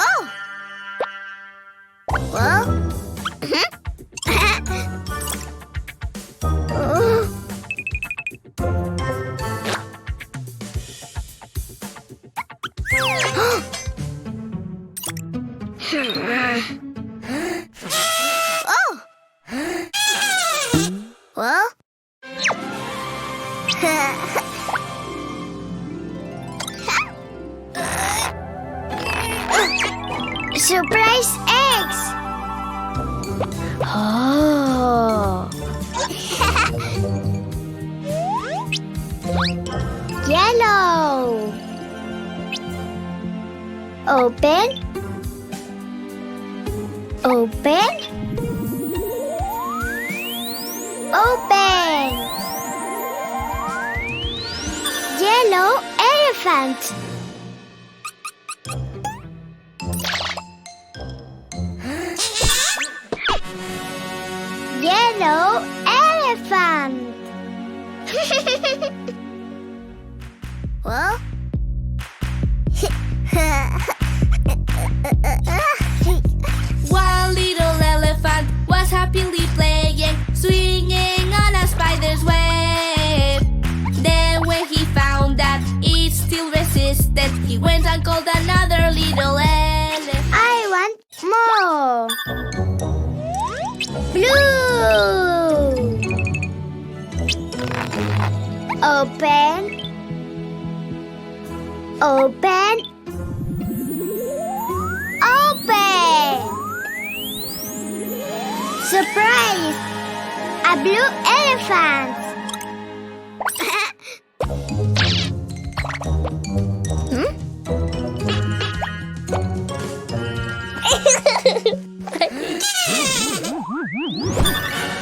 Oh! Well? Oh! Well? Surprise eggs! Oh! Yellow! Open. Open. Open. Yellow elephant. Yellow elephant. Well? One little elephant was happily playing, swinging on a spider's web. Then when he found that it still resisted, he went and called another little elephant. I want more. Blue. Open. Open. Open. Surprise! A blue elephant.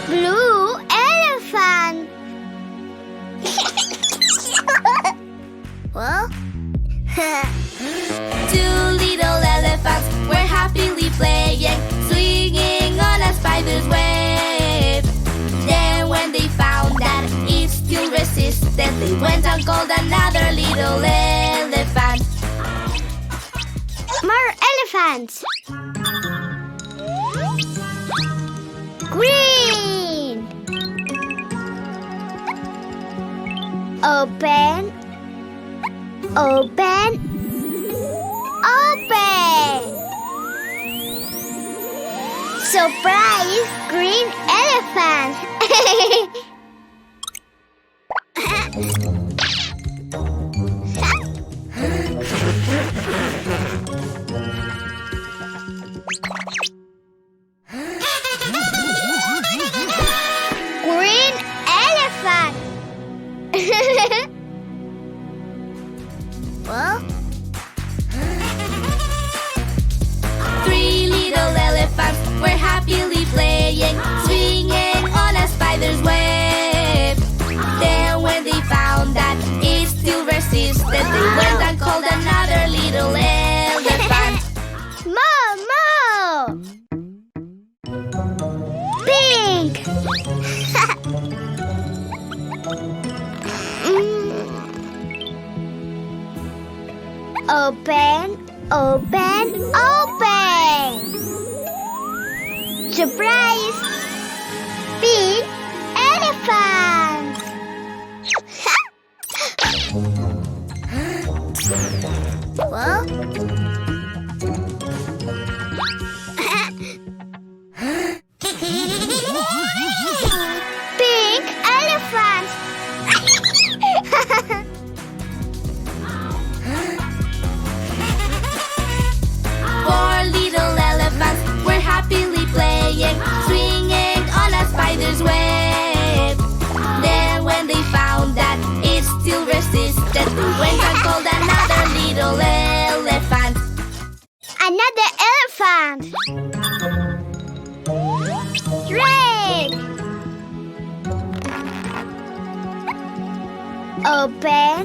Blue elephant. Well? Two little elephants were happily playing, swinging on a spider's web. Then when they found that it still resisted, they went and called another little elephant. More elephants. Green. Open. Open. Open. Surprise! Green elephant. Green elephant. Well? Three little elephants were happily playing, swinging on a spider's web. Then when they found that it still resisted, they went and called another little elephant. More. Pink. Open. Open. Open. Surprise! Big elephant. Well? Pink elephant. Four little elephants were happily playing, swinging on a spider's web. Then when they found that it still resisted, they went and called another little elephant. Another elephant. Red. Open.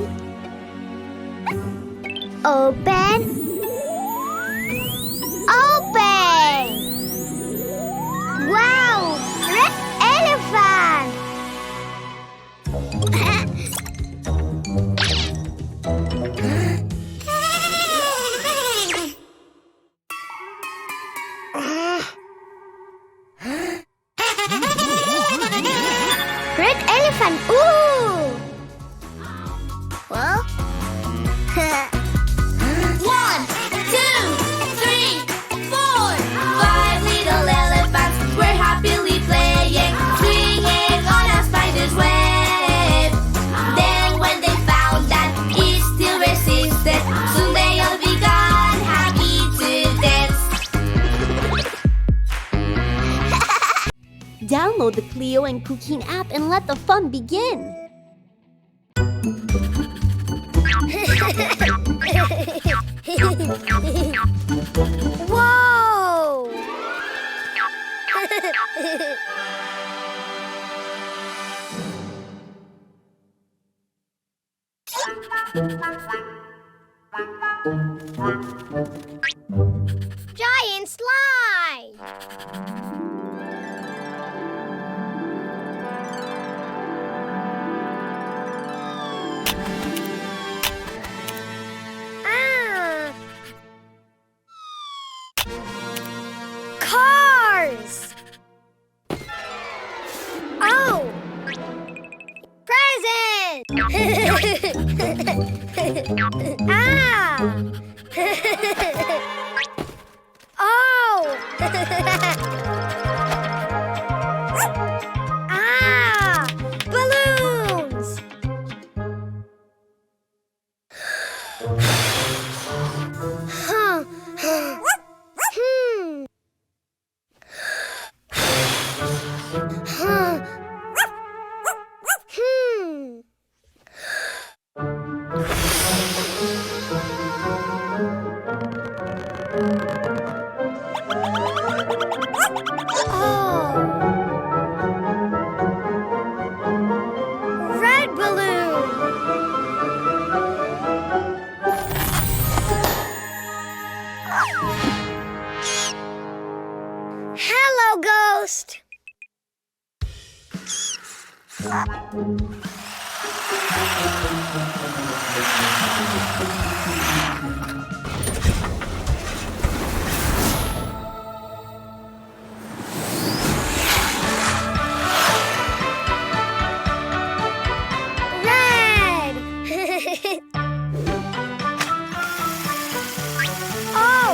Open. Open. Wow! Red elephant. One, two, three, four. Five little elephants were happily playing, swinging on a spider's web. Then when they found that it still resisted, soon they all began happy to dance. Download the Cleo and Cuquín app and let the fun begin. Whoa! Giant slide! Ah! Cars! Oh! Present! Ah! Oh! Ah! Balloons! Huh. Hmm. Huh. Hmm. Oh. Red balloon. Hello, ghost. Red. Oh,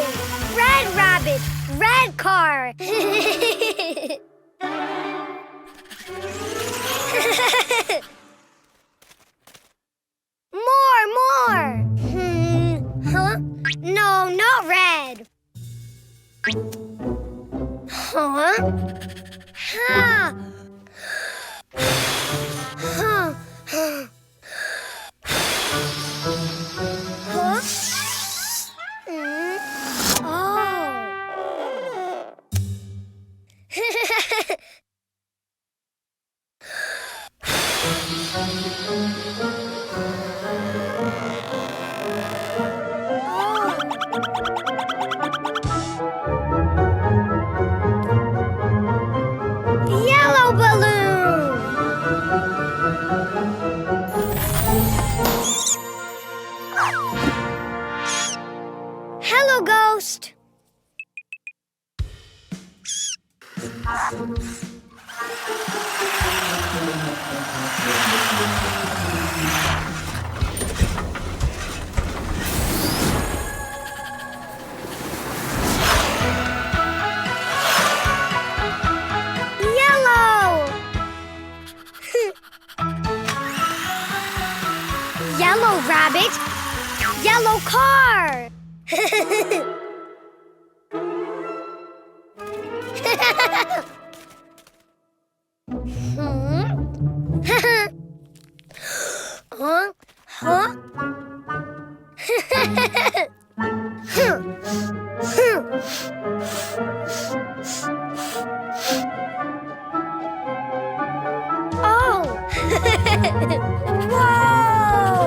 red rabbit, red car. More. Huh? No, not red. Huh? Ha. Huh. Huh? Oh. Yellow balloon. Hello, ghost. Yellow. Yellow rabbit. Yellow car. Huh? Huh? Oh! Whoa!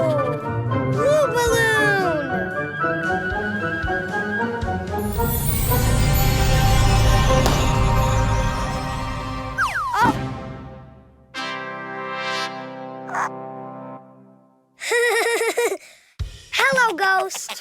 Blue balloon! Oh! Hello, ghost.